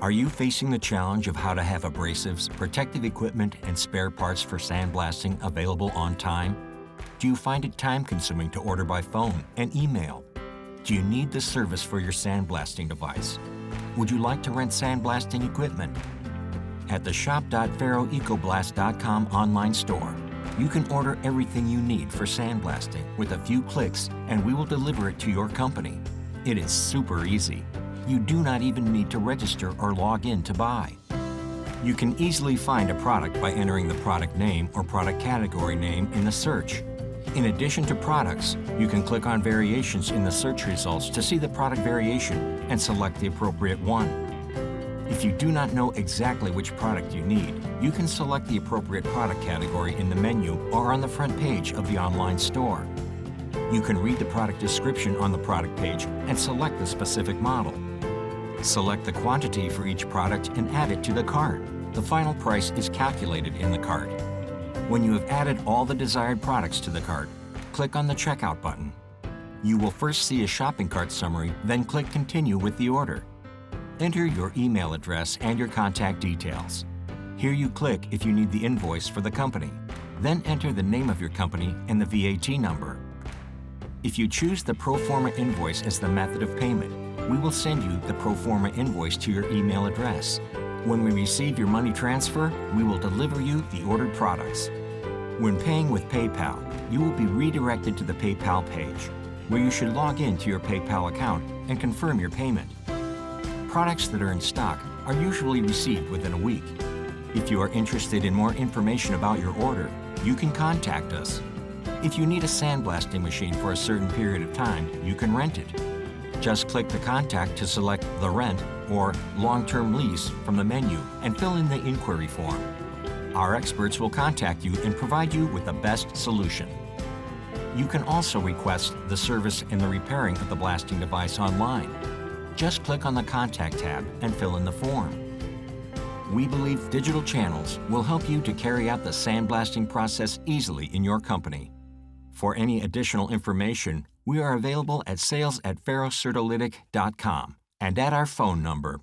Are you facing the challenge of how to have abrasives, protective equipment, and spare parts for sandblasting available on time? Do you find it time-consuming to order by phone and email? Do you need the service for your sandblasting device? Would you like to rent sandblasting equipment? At the shop.FerroECOBlast.com online store, you can order everything you need for sandblasting with a few clicks, and we will deliver it to your company. It is super easy. You do not even need to register or log in to buy. You can easily find a product by entering the product name or product category name in the search. In addition to products, you can click on variations in the search results to see the product variation and select the appropriate one. If you do not know exactly which product you need, you can select the appropriate product category in the menu or on the front page of the online store. You can read the product description on the product page and select the specific model. Select the quantity for each product and add it to the cart. The final price is calculated in the cart. When you have added all the desired products to the cart, click on the Checkout button. You will first see a shopping cart summary, then click Continue with the order. Enter your email address and your contact details. Here you click if you need the invoice for the company. Then enter the name of your company and the VAT number. If you choose the pro forma invoice as the method of payment, we will send you the pro forma invoice to your email address. When we receive your money transfer, we will deliver you the ordered products. When paying with PayPal, you will be redirected to the PayPal page, where you should log in to your PayPal account and confirm your payment. Products that are in stock are usually received within a week. If you are interested in more information about your order, you can contact us. If you need a sandblasting machine for a certain period of time, you can rent it. Just click the contact to select the rent or long-term lease from the menu and fill in the inquiry form. Our experts will contact you and provide you with the best solution. You can also request the service and the repairing of the blasting device online. Just click on the Contact tab and fill in the form. We believe digital channels will help you to carry out the sandblasting process easily in your company. For any additional information, we are available at sales@ferrocertolytic.com and at our phone number